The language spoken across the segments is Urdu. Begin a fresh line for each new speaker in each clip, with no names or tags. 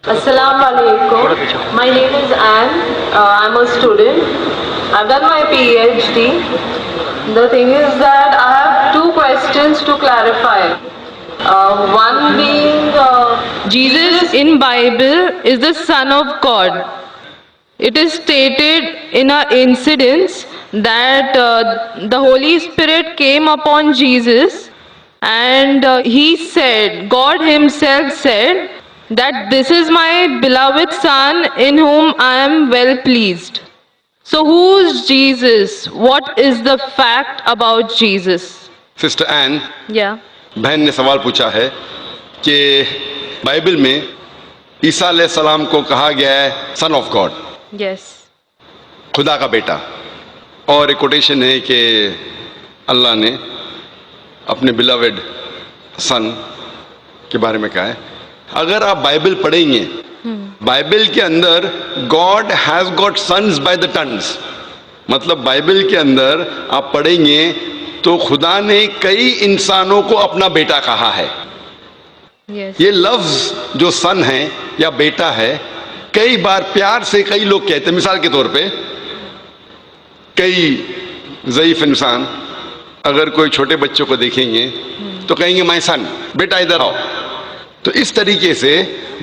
Assalamu alaikum. My name is Anne. I'm a student. I've done my PhD. The thing is that I have two questions to clarify. One being, Jesus in Bible is the Son of God. It is stated in an incident that the Holy Spirit came upon Jesus, and he said, God himself said, that this is my beloved Son in whom I am well pleased. So who's Jesus? What is the fact about Jesus?
Sister Ann
Yeah.
بہن نے سوال پوچھا ہے کہ بائبل میں عیسیٰ علیہ السلام کو کہا گیا ہے سن آف گاڈ،
Yes.
خدا کا بیٹا، اور ایک کوٹیشن ہے کہ اللہ نے اپنے بلاوڈ سن کے بارے میں کہا ہے. اگر آپ بائبل پڑھیں گے، بائبل کے اندر God has got sons by the tons, مطلب بائبل کے اندر آپ پڑھیں گے تو خدا نے کئی انسانوں کو اپنا بیٹا کہا ہے.
Yes.
یہ لفظ جو سن ہے یا بیٹا ہے کئی بار پیار سے کئی لوگ کہتے ہیں. مثال کے طور پہ کئی ضعیف انسان اگر کوئی چھوٹے بچوں کو دیکھیں گے تو کہیں گے مائی سن، بیٹا ادھر آؤ. تو اس طریقے سے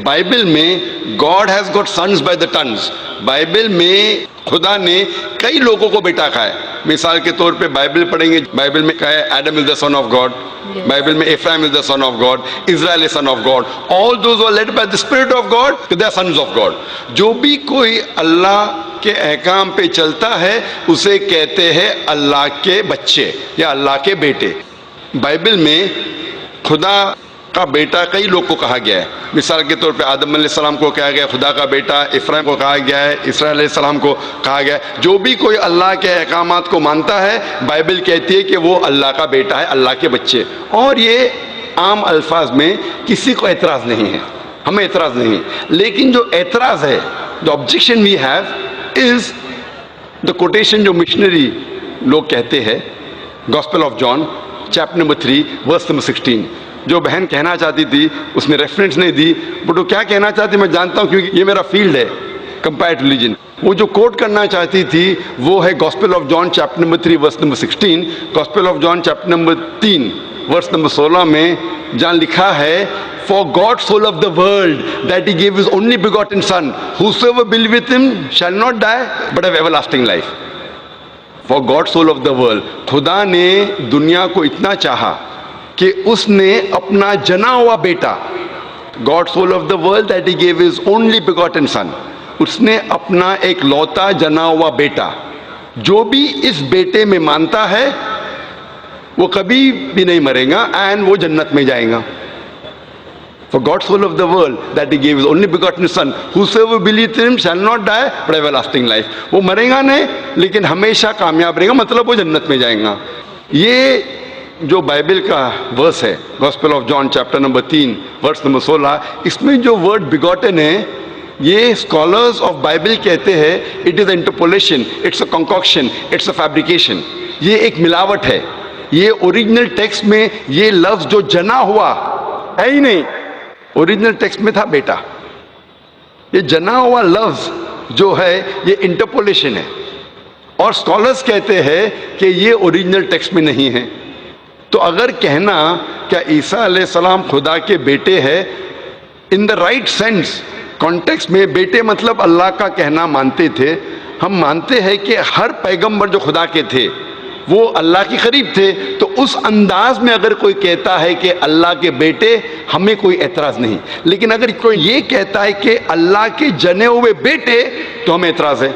بائبل میں God has got sons by the tons, Bible میں خدا نے کئی لوگوں کو بیٹا کہا ہے. مثال کے طور پہ بائبل پڑھیں گے، بائبل میں کہا ہے Adam is the son of God, Bible میں Ephraim is the son of God, Israel is son of God, all those are led by the spirit of God they are sons of God. جو بھی کوئی اللہ کے احکام پہ چلتا ہے اسے کہتے ہیں اللہ کے بچے یا اللہ کے بیٹے. بائبل میں خدا کا بیٹا کئی لوگ کو کہا گیا ہے. مثال کے طور پہ آدم علیہ السلام کو کہا گیا خدا کا بیٹا، افرایم کو کہا گیا ہے، اسرائیل علیہ السلام کو کہا گیا ہے. جو بھی کوئی اللہ کے احکامات کو مانتا ہے بائبل کہتی ہے کہ وہ اللہ کا بیٹا ہے، اللہ کے بچے. اور یہ عام الفاظ میں کسی کو اعتراض نہیں ہے، ہمیں اعتراض نہیں ہے. لیکن جو اعتراض ہے، جو objection we have is the quotation جو مشنری لوگ کہتے ہیں، Gospel of John chapter number 3 verse number 16. جو بہن کہنا چاہتی تھی اس نے ریفرنس نہیں دی، بٹ وہ کیا کہنا چاہتی میں جانتا ہوں کیونکہ یہ میرا فیلڈ ہے، کمپیئرڈ ریلیجن. وہ جو کوٹ کرنا چاہتی تھی وہ ہے gospel of John chapter number 3 verse number 16. Gospel of John chapter number 3 verse number 16 میں جہاں لکھا ہے For God so loved the world that he gave his only begotten son, whosoever believeth him shall not die but have everlasting life. For God so loved the world. خدا نے دنیا کو اتنا چاہا کہ اس نے اپنا جنا ہوا بیٹا، God so loved the world that he gave his only begotten son. اس نے اپنا ایک لوتا جنا ہوا بیٹا، جو بھی اس بیٹے میں مانتا ہے وہ کبھی بھی نہیں مرے گا اینڈ وہ جنت میں جائے گا. For God so loved the world that he gave his only begotten son, whosoever believeth in him shall not die but have everlasting life. وہ مرے گا نہیں لیکن ہمیشہ کامیاب رہے گا، مطلب وہ جنت میں جائیں گا. یہ جو بائبل کا ورس ہے gospel of John chapter number 3 verse number 16، اس میں جو ورڈ بیگوٹن ہے یہ اسکالرز آف بائبل کہتے ہیں it is interpolation, it's a concoction, it's a fabrication. یہ ایک ملاوٹ ہے. یہ اوریجنل ٹیکسٹ میں یہ لفظ جو جنا ہوا ہے ہی نہیں، اوریجنل ٹیکسٹ میں تھا بیٹا. یہ جنا ہوا لفظ جو ہے یہ انٹرپولیشن ہے، اور اسکالرز کہتے ہیں کہ یہ اوریجنل ٹیکسٹ میں نہیں ہے. تو اگر کہنا کیا عیسیٰ علیہ السلام خدا کے بیٹے ہیں ان دا رائٹ سینس کانٹیکسٹ میں، بیٹے مطلب اللہ کا کہنا مانتے تھے. ہم مانتے ہیں کہ ہر پیغمبر جو خدا کے تھے وہ اللہ کے قریب تھے. تو اس انداز میں اگر کوئی کہتا ہے کہ اللہ کے بیٹے، ہمیں کوئی اعتراض نہیں. لیکن اگر کوئی یہ کہتا ہے کہ اللہ کے جنے ہوئے بیٹے تو ہمیں اعتراض ہے،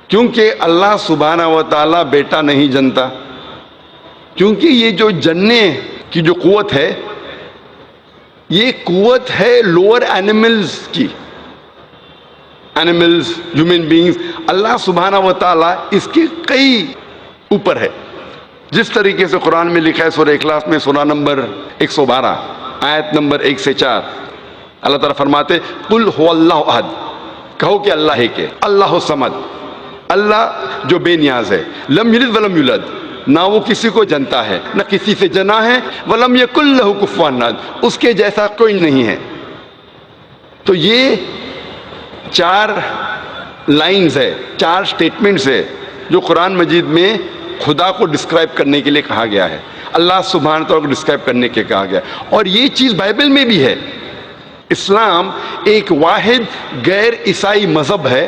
کیونکہ اللہ سبحانہ و تعالیٰ بیٹا نہیں جنتا. کیونکہ یہ جو جننے کی جو قوت ہے یہ قوت ہے لوور اینیملز کی، اینیملز، ہیومن بینگز. اللہ سبحانہ و تعالیٰ اس کے کئی اوپر ہے. جس طریقے سے قرآن میں لکھا ہے سورہ اخلاص میں سورہ نمبر 112 آیت نمبر 1 سے 4، اللہ تعالیٰ فرماتے قل هو اللہ احد، کہو کہ اللہ ہے کہ اللہ الصمد، اللہ جو بے نیاز ہے، لم یلد ولم یولد، نہ وہ کسی کو جنتا ہے نہ کسی سے جنا ہے، ولم یکن لہ کفوا احد، اس کے جیسا کوئی نہیں ہے. تو یہ 4 لائنز ہے، 4 سٹیٹمنٹس ہے جو قرآن مجید میں خدا کو ڈسکرائب کرنے کے لیے کہا گیا ہے، اللہ سبحانہ تعالیٰ کو ڈسکرائب کرنے کے کہا گیا ہے، اور یہ چیز بائبل میں بھی ہے۔ اسلام ایک واحد غیر عیسائی مذہب ہے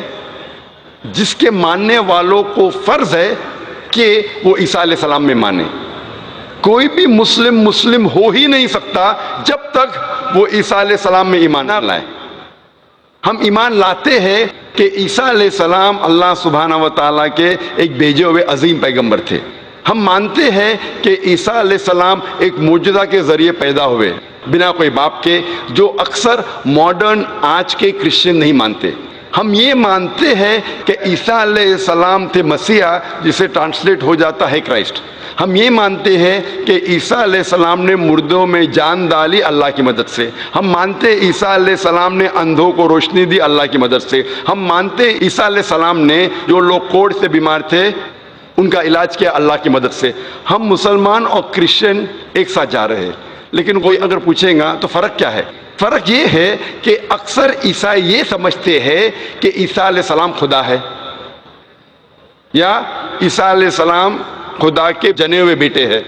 جس کے ماننے والوں کو فرض ہے کہ وہ عیسیٰ علیہ السلام میں مانے۔ کوئی بھی مسلم ہو ہی نہیں سکتا جب تک وہ عیسیٰ علیہ السلام میں ایمان نہ لائے۔ ہم ایمان لاتے ہیں کہ عیسیٰ علیہ السلام اللہ سبحانہ و تعالیٰ کے ایک بھیجے ہوئے عظیم پیغمبر تھے۔ ہم مانتے ہیں کہ عیسیٰ علیہ السلام ایک معجزہ کے ذریعے پیدا ہوئے بنا کوئی باپ کے، جو اکثر ماڈرن آج کے کرسچن نہیں مانتے۔ ہم یہ مانتے ہیں کہ عیسیٰ علیہ السلام تھے مسیحا، جسے ٹرانسلیٹ ہو جاتا ہے کرائسٹ۔ ہم یہ مانتے ہیں کہ عیسیٰ علیہ السلام نے مردوں میں جان ڈالی اللہ کی مدد سے۔ ہم مانتے ہیں عیسیٰ علیہ السلام نے اندھوں کو روشنی دی اللہ کی مدد سے۔ ہم مانتے ہیں عیسیٰ علیہ السلام نے جو لوگ کوڑ سے بیمار تھے ان کا علاج کیا اللہ کی مدد سے۔ ہم مسلمان اور کرسچن ایک ساتھ جا رہے ہیں، لیکن کوئی اگر پوچھے گا تو فرق کیا ہے؟ فرق یہ ہے کہ اکثر عیسائی یہ سمجھتے ہیں کہ عیسیٰ علیہ السلام خدا ہے، یا عیسیٰ علیہ السلام خدا کے جنے ہوئے بیٹے ہیں،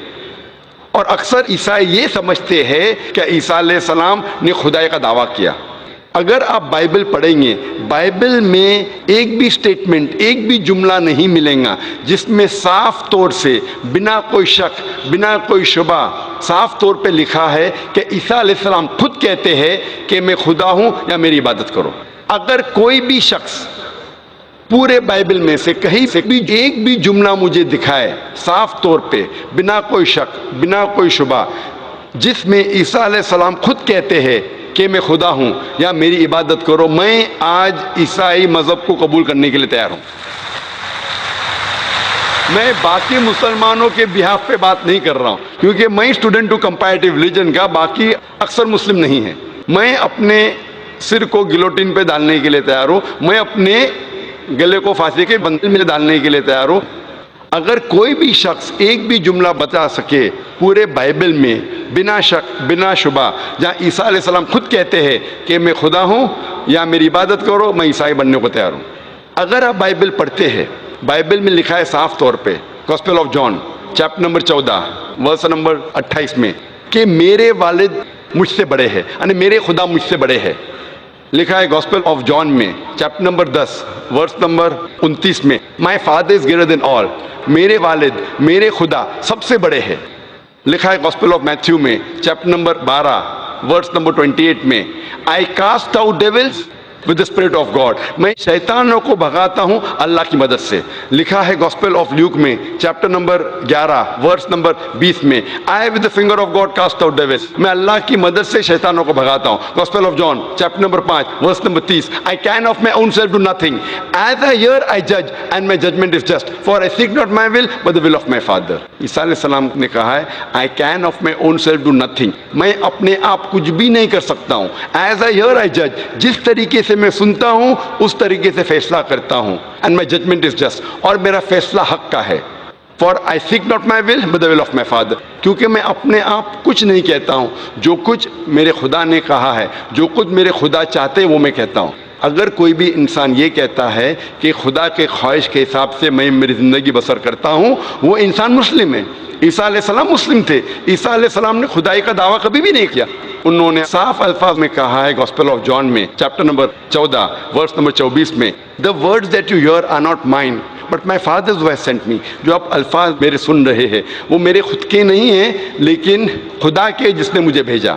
اور اکثر عیسائی یہ سمجھتے ہیں کہ عیسیٰ علیہ السلام نے خدائی کا دعویٰ کیا۔ اگر آپ بائبل پڑھیں گے، بائبل میں ایک بھی سٹیٹمنٹ، ایک بھی جملہ نہیں ملے گا جس میں صاف طور سے بنا کوئی شک، بنا کوئی شبہ صاف طور پہ لکھا ہے کہ عیسیٰ علیہ السلام خود کہتے ہیں کہ میں خدا ہوں یا میری عبادت کرو۔ اگر کوئی بھی شخص پورے بائبل میں سے کہیں سے بھی ایک بھی جملہ مجھے دکھائے صاف طور پہ بنا کوئی شک، بنا کوئی شبہ، جس میں عیسیٰ علیہ السلام خود کہتے ہیں کہ میں خدا ہوں یا میری عبادت کرو، میں آج عیسائی مذہب کو قبول کرنے کے لیے تیار ہوں۔ میں باقی مسلمانوں کے بہاف پہ بات نہیں کر رہا ہوں، کیونکہ میں اسٹوڈنٹ ہوں کمپیریٹیو ریلیجن کا، باقی اکثر مسلم نہیں ہیں۔ میں اپنے سر کو گلوٹین پہ ڈالنے کے لیے تیار ہوں، میں اپنے گلے کو پھانسی کے بندل میں ڈالنے کے لیے تیار ہوں۔ اگر کوئی بھی شخص ایک بھی جملہ بتا سکے پورے بائبل میں بنا شک، بنا شبہ، جہاں عیسیٰ علیہ السلام خود کہتے ہیں کہ میں خدا ہوں یا میری عبادت کرو، میں عیسائی بننے کو تیار ہوں۔ اگر آپ بائبل پڑھتے ہیں، بائبل میں لکھا ہے صاف طور پہ، Gospel of John chapter number 14 verse number 28 میں، کہ میرے والد مجھ سے بڑے ہیں، یعنی میرے خدا مجھ سے بڑے ہیں۔ لکھا ہے گاسپل آف جان میں چیپٹر نمبر 10 ورس نمبر 29 میں، my father is greater than آل، میرے والد، میرے خدا سب سے بڑے ہیں۔ لکھا ہے گاسپل آف میتھیو میں چیپٹر نمبر 12 ورس نمبر 28 میں، I cast out devils with the spirit of God، میں شیطانوں کو بھگاتا ہوں اللہ کی مدد سے۔ لکھا ہے گاسپل آف لیوک میں چیپٹر نمبر 11 ورس نمبر 20 میں، I with the finger of God cast out devils، میں اللہ کی مدد سے شیطانوں کو بھگاتا ہوں۔ Gospel of John chapter number 5 verse number 30، I can of my own self do nothing، as I hear I judge and my judgment is just، for I seek not my will but the will of my Father۔ عیسیٰ علیہ السلام نے کہا ہے I can of my own self do nothing، میں اپنے آپ کچھ بھی نہیں کر سکتا ہوں۔ as I hear I judge، جس طریقے سے میں سنتا ہوں اس طریقے سے فیصلہ کرتا ہوں، and my judgment is just، اور میرا فیصلہ حق کا ہے۔ for I seek not my will but the will of my Father، کیونکہ میں اپنے آپ کچھ نہیں کہتا ہوں، جو کچھ میرے خدا نے کہا ہے، جو کچھ میرے خدا چاہتے وہ میں کہتا ہوں۔ اگر کوئی بھی انسان یہ کہتا ہے کہ خدا کے خواہش کے حساب سے میں میری زندگی بسر کرتا ہوں، وہ انسان مسلم ہے۔ عیسیٰ علیہ السلام مسلم تھے، عیسیٰ علیہ السلام نے خدائی کا دعویٰ کبھی بھی نہیں کیا۔ انہوں نے صاف الفاظ میں کہا ہے گاسپل آف جان میں چیپٹر نمبر 14 ورس نمبر 24 میں، the words that you hear are not mine but my Father's who has sent me، جو آپ الفاظ میرے سن رہے ہیں وہ میرے خود کے نہیں ہیں لیکن خدا کے جس نے مجھے بھیجا۔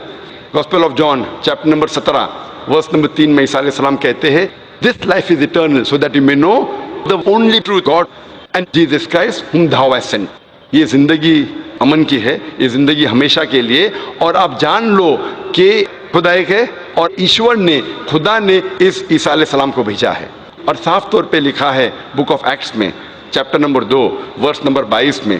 Gospel of John chapter number 17 verse number 3 میں عیسیٰ علیہ السلام کہتے ہیں this life is eternal so that you may know the only true God and Jesus Christ whom thou hast sent۔ یہ زندگی امن کی ہے، یہ زندگی ہمیشہ کے لیے، اور آپ جان لو کہ خدا ایک ہے اور ایشور نے، خدا نے اس عیسیٰ علیہ السلام کو بھیجا ہے۔ اور صاف طور پہ لکھا ہے بک آف ایکٹس میں چیپٹر نمبر 2 ورس نمبر 22 میں،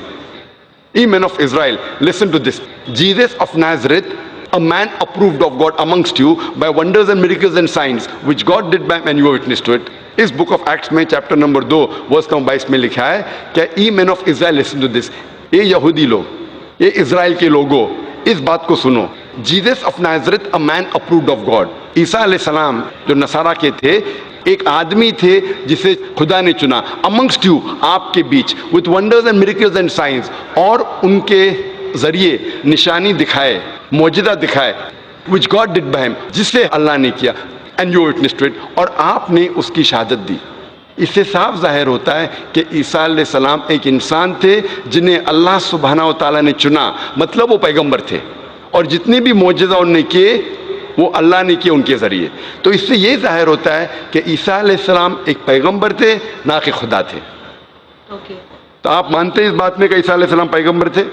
Ye men of Israel, listen to this, Jesus of Nazareth, a man approved of God amongst you by wonders and miracles and signs which God did by and you were witness to it۔ اس بک آف ایکٹس میں چیپٹر نمبر 2 ورس نمبر 22 میں لکھا ہے کہ ای مین of Israel listen to this, اے یہودی لوگ، اے اسرائیل کے لوگوں، اس بات کو سنو، Jesus of Nazareth, a man approved of God. عیسیٰ علیہ السلام جو نصارہ کے تھے ایک آدمی تھے جسے خدا نے چنا amongst you, آپ کے بیچ, with wonders and miracles and signs, اور ان کے ذریعے نشانی دکھائے, معجزہ دکھائے, which God did by him, جسے اللہ نے کیا, and you witnessed to it, اور آپ نے اس کی شہادت دی. اس سے صاف ظاہر ہوتا ہے کہ عیسیٰ علیہ السلام ایک انسان تھے جنہیں اللہ سبحانہ و تعالیٰ نے چنا, مطلب وہ پیغمبر تھے, اور جتنے بھی معجزہ انہوں نے کیے وہ اللہ نے کیے ان کے ذریعے. تو اس سے یہ ظاہر ہوتا ہے کہ عیسیٰ علیہ السلام ایک پیغمبر تھے, نہ کہ خدا تھے. تو آپ مانتے ہیں اس بات میں کہ عیسیٰ علیہ السلام پیغمبر تھے؟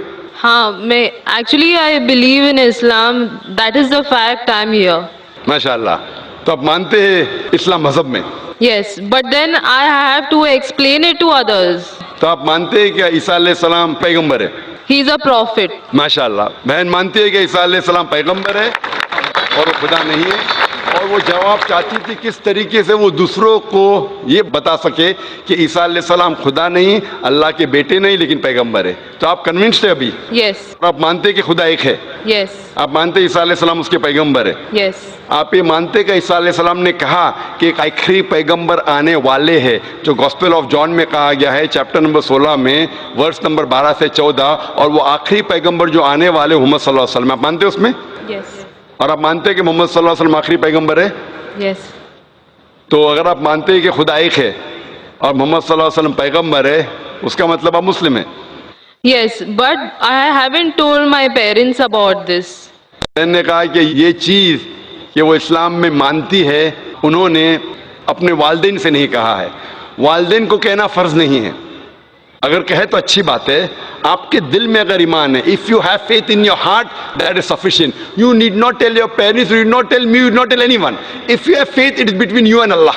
ہاں, میں actually I believe in Islam, that is the fact I am here.
ماشاء اللہ. تو آپ مانتے ہیں اسلام مذہب میں؟
Yes, but then I have to explain it to others.
تو آپ مانتے ہیں کہ عیسیٰ علیہ السلام پیغمبر ہے؟
ہی از اے پروفٹ.
ماشاء اللہ. بہن مانتی ہے کہ عیسیٰ علیہ السلام پیغمبر ہے اور وہ خدا نہیں ہے, اور وہ جواب چاہتی تھی کس طریقے سے وہ دوسروں کو یہ بتا سکے کہ عیسیٰ علیہ السلام خدا نہیں, اللہ کے بیٹے نہیں, لیکن پیغمبر ہے. تو آپ کنونسڈ ہے ابھی؟
یس.
آپ مانتے کہ خدا ایک ہے؟
یس.
آپ مانتے عیسیٰ علیہ السلام اس کے پیغمبر ہے؟
یس.
آپ یہ مانتے کہ عیسیٰ علیہ السلام نے کہا کہ ایک آخری پیغمبر آنے والے ہیں, جو گوسپل آف جان میں کہا گیا ہے چیپٹر نمبر 16 میں ورس نمبر 12 سے 14, اور وہ آخری پیغمبر جو آنے والے محمد صلی اللہ علیہ وسلم, آپ مانتے اس میں؟
یس.
اور آپ مانتے کہ محمد صلی اللہ علیہ وسلم آخری پیغمبر ہے؟
یس.
تو اگر آپ مانتے ہیں کہ خدا ایک ہے اور محمد صلی اللہ علیہ وسلم پیغمبر ہے, اس کا مطلب آپ مسلم ہیں.
Yes, but I haven't told my parents about this.
میں نے کہا کہ یہ چیز کہ وہ اسلام میں مانتی ہے انہوں نے اپنے والدین سے نہیں کہا ہے. والدین کو کہنا فرض نہیں ہے, اگر کہے تو اچھی بات ہے. آپ کے دل میں اگر ایمان ہے, if you have faith in your heart, that is sufficient. You need not tell your parents, you need not tell me, you need not tell anyone. If you have faith, it is between you and Allah.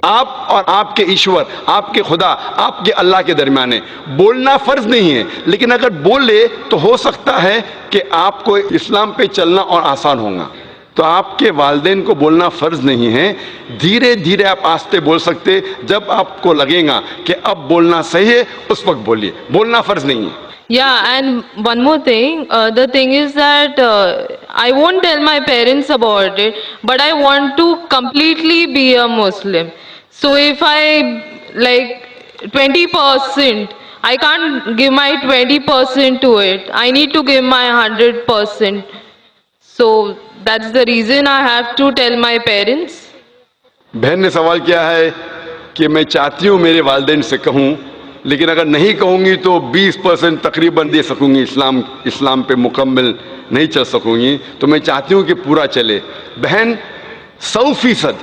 آپ اور آپ کے ایشور, آپ کے خدا, آپ کے اللہ کے درمیان ہے. بولنا فرض نہیں ہے, لیکن اگر بولے تو ہو سکتا ہے کہ آپ کو اسلام پہ چلنا اور آسان ہوگا. تو آپ کے والدین کو بولنا فرض نہیں ہے, دھیرے دھیرے آپ آہستہ بول سکتے. جب آپ کو لگے گا کہ اب بولنا صحیح ہے اس وقت بولیے, بولنا فرض نہیں ہے.
Yeah, and one more thing, the thing is that I won't tell my parents about it, but I want to completely be a Muslim. So if I like 20%, I can't give my 20% to it. I need to give my 100%. So that's the reason I have to tell my parents.
بہن نے سوال کیا ہے کہ میں چاہتی ہوں میرے والدین سے کہوں, لیکن اگر نہیں کہوں گی تو 20% تقریباً دے سکوں گی, اسلام پہ مکمل نہیں چل سکوں گی. تو میں چاہتی ہوں کہ پورا چلے. بہن 100%,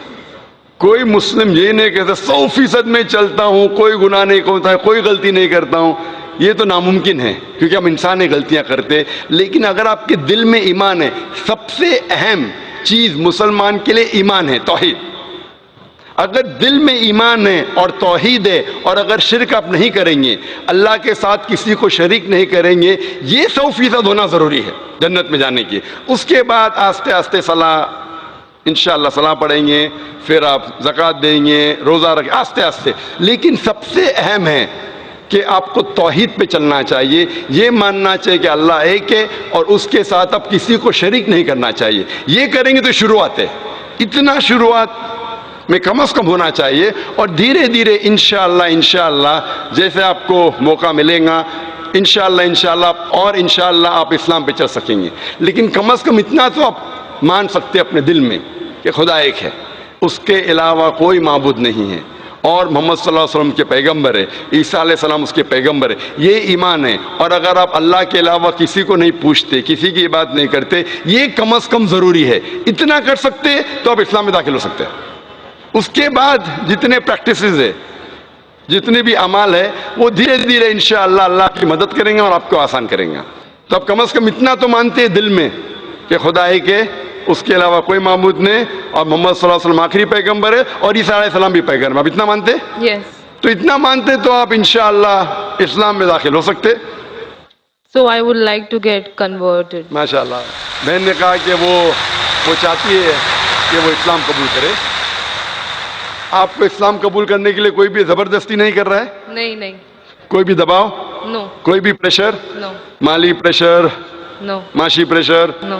کوئی مسلم یہ نہیں کہتا 100% میں چلتا ہوں, کوئی گناہ نہیں کرتا, کوئی غلطی نہیں کرتا ہوں. یہ تو ناممکن ہے کیونکہ ہم انسان غلطیاں کرتے. لیکن اگر آپ کے دل میں ایمان ہے, سب سے اہم چیز مسلمان کے لیے ایمان ہے, توحید. اگر دل میں ایمان ہے اور توحید ہے, اور اگر شرک آپ نہیں کریں گے, اللہ کے ساتھ کسی کو شریک نہیں کریں گے, یہ 100% ہونا ضروری ہے جنت میں جانے کی. اس کے بعد آہستہ آہستہ صلاح, انشاءاللہ صلاح پڑھیں گے, پھر آپ زکوٰۃ دیں گے, روزہ رکھیں, آہستہ آہستہ. لیکن سب سے اہم ہے کہ آپ کو توحید پہ چلنا چاہیے, یہ ماننا چاہیے کہ اللہ ایک ہے اور اس کے ساتھ آپ کسی کو شریک نہیں کرنا چاہیے. یہ کریں گے تو شروعات ہے, اتنا شروعات میں کم از کم ہونا چاہیے, اور دھیرے دھیرے انشاءاللہ جیسے آپ کو موقع ملے گا انشاءاللہ اور انشاءاللہ آپ اسلام پہ چل سکیں گے. لیکن کم از کم اتنا تو آپ مان سکتے اپنے دل میں کہ خدا ایک ہے, اس کے علاوہ کوئی معبود نہیں ہے, اور محمد صلی اللہ علیہ وسلم کے پیغمبر ہے, عیسیٰ علیہ السلام اس کے پیغمبر ہے. یہ ایمان ہے. اور اگر آپ اللہ کے علاوہ کسی کو نہیں پوچھتے, کسی کی بات نہیں کرتے, یہ کم از کم ضروری ہے. اتنا کر سکتے تو آپ اسلام میں داخل ہو سکتے ہیں. اس کے بعد جتنے پریکٹسز ہے, جتنے بھی اعمال ہے, وہ دھیرے دھیرے انشاءاللہ اللہ کی مدد کریں گے اور آپ کو آسان کریں گے. تو آپ کم از کم اتنا تو مانتے ہیں دل میں کہ خدا ایک ہے, اس کے علاوہ کوئی معبود نہیں, اور محمد صلی اللہ علیہ وسلم آخری پیغمبر ہے, اور عیسیٰ علیہ السلام بھی پیغمبر. آپ اتنا مانتے؟
Yes.
تو اتنا مانتے تو آپ انشاءاللہ اسلام میں داخل ہو سکتے.
So I would like to get converted.
ماشاءاللہ. بہن نے کہا کہ وہ چاہتی ہے کہ وہ اسلام قبول کرے. آپ کو اسلام قبول کرنے کے لیے کوئی بھی زبردستی نہیں کر رہا ہے؟
نہیں.
کوئی بھی دباؤ؟
No.
کوئی بھی پریشر؟
No.
مالی پریشر؟
No.
معاشی pressure?
No.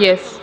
Yes.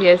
Yes.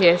Yes.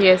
Yes.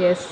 Yes.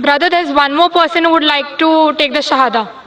Brother, there's one more person who would like to take the Shahada.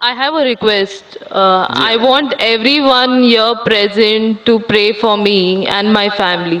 I have a request. I want everyone here present to pray for me and my family.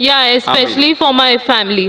Yeah, especially for my family.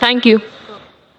Thank you.